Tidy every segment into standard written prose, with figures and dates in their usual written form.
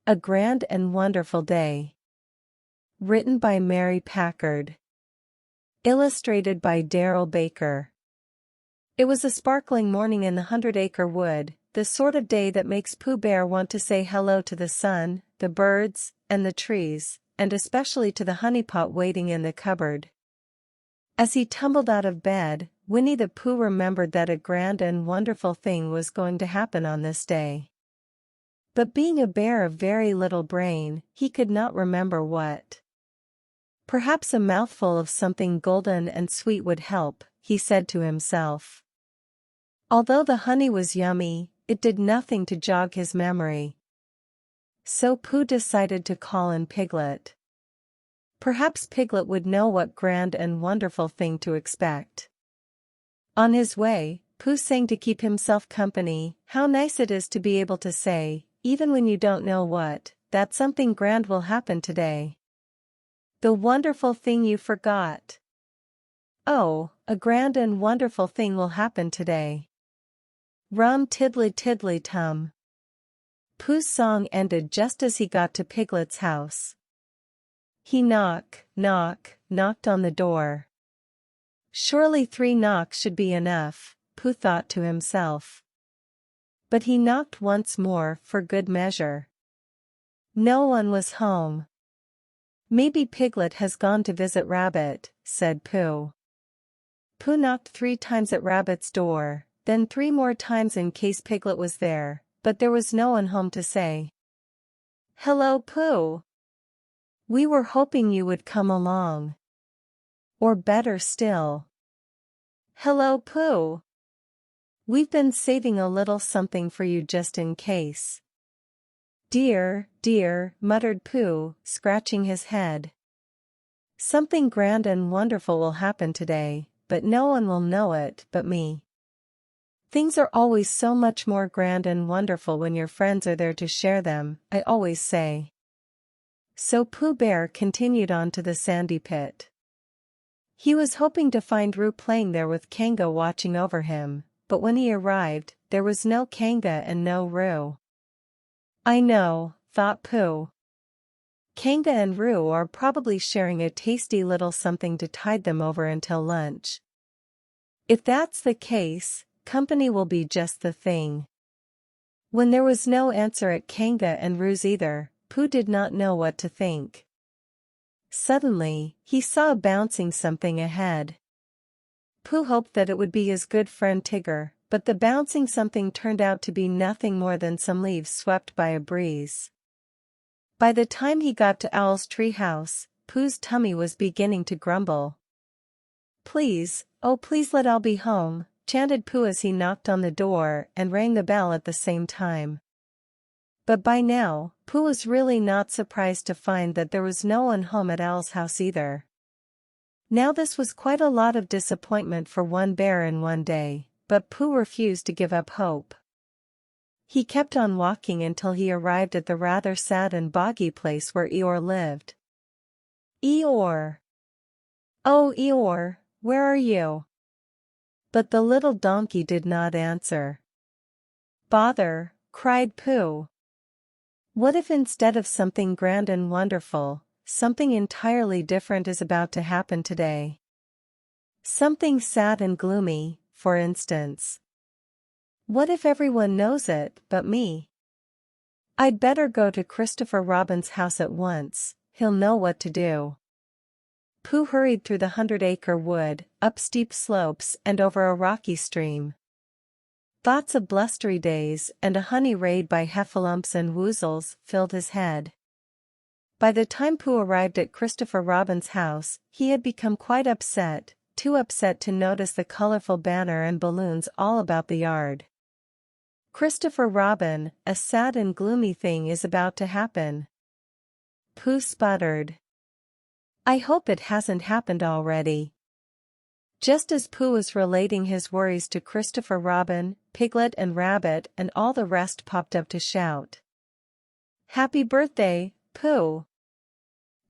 A Grand and Wonderful Day. Written by Mary Packard. Illustrated by Darryl Baker. It was a sparkling morning in the 100-acre wood, the sort of day that makes Pooh Bear want to say hello to the sun, the birds, and the trees, and especially to the honey pot waiting in the cupboard. As he tumbled out of bed, Winnie the Pooh remembered that a grand and wonderful thing was going to happen on this day. But being a bear of very little brain, he could not remember what. Perhaps a mouthful of something golden and sweet would help, he said to himself. Although the honey was yummy, it did nothing to jog his memory. So Pooh decided to call in Piglet. Perhaps Piglet would know what grand and wonderful thing to expect. On his way, Pooh sang to keep himself company. How nice it is to be able to say, even when you don't know what, that something grand will happen today. The wonderful thing you forgot. Oh, a grand and wonderful thing will happen today. Rum tiddly tiddly tum. Pooh's song ended just as he got to Piglet's house. He knocked on the door. Surely 3 knocks should be enough, Pooh thought to himself. But he knocked once more for good measure. No one was home. Maybe Piglet has gone to visit Rabbit, said Pooh. Pooh knocked 3 times at Rabbit's door, then 3 more times in case Piglet was there, but there was no one home to say. Hello, Pooh. We were hoping you would come along. Or better still. Hello, Pooh. We've been saving a little something for you just in case. Dear, muttered Pooh, scratching his head. Something grand and wonderful will happen today, but no one will know it but me. Things are always so much more grand and wonderful when your friends are there to share them, I always say. So Pooh Bear continued on to the sandy pit. He was hoping to find Roo playing there with Kanga watching over him, but when he arrived, there was no Kanga and no Roo. I know, thought Pooh. Kanga and Roo are probably sharing a tasty little something to tide them over until lunch. If that's the case, company will be just the thing. When there was no answer at Kanga and Roo's either, Pooh did not know what to think. Suddenly, he saw a bouncing something ahead. Pooh hoped that it would be his good friend Tigger, but the bouncing something turned out to be nothing more than some leaves swept by a breeze. By the time he got to Owl's tree house, Pooh's tummy was beginning to grumble. Please, oh please let Owl be home, chanted Pooh as he knocked on the door and rang the bell at the same time. But by now, Pooh was really not surprised to find that there was no one home at Owl's house either. Now this was quite a lot of disappointment for one bear in one day, but Pooh refused to give up hope. He kept on walking until he arrived at the rather sad and boggy place where Eeyore lived. Eeyore! Oh Eeyore, where are you? But the little donkey did not answer. Bother, cried Pooh. What if instead of something grand and wonderful, something entirely different is about to happen today? Something sad and gloomy, for instance. What if everyone knows it but me? I'd better go to Christopher Robin's house at once, he'll know what to do. Pooh hurried through the 100-acre wood, up steep slopes and over a rocky stream. Thoughts of blustery days and a honey raid by heffalumps and woozles filled his head. By the time Pooh arrived at Christopher Robin's house, he had become quite upset, too upset to notice the colorful banner and balloons all about the yard. Christopher Robin, a sad and gloomy thing is about to happen. Pooh sputtered. I hope it hasn't happened already. Just as Pooh was relating his worries to Christopher Robin, Piglet and Rabbit and all the rest popped up to shout. Happy birthday, Pooh!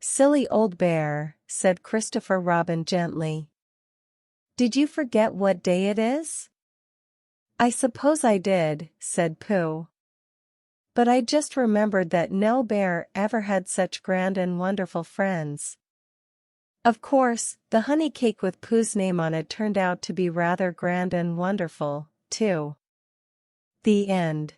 Silly old bear, said Christopher Robin gently. Did you forget what day it is? I suppose I did, said Pooh. But I just remembered that no bear ever had such grand and wonderful friends. Of course, the honey cake with Pooh's name on it turned out to be rather grand and wonderful, too. The end.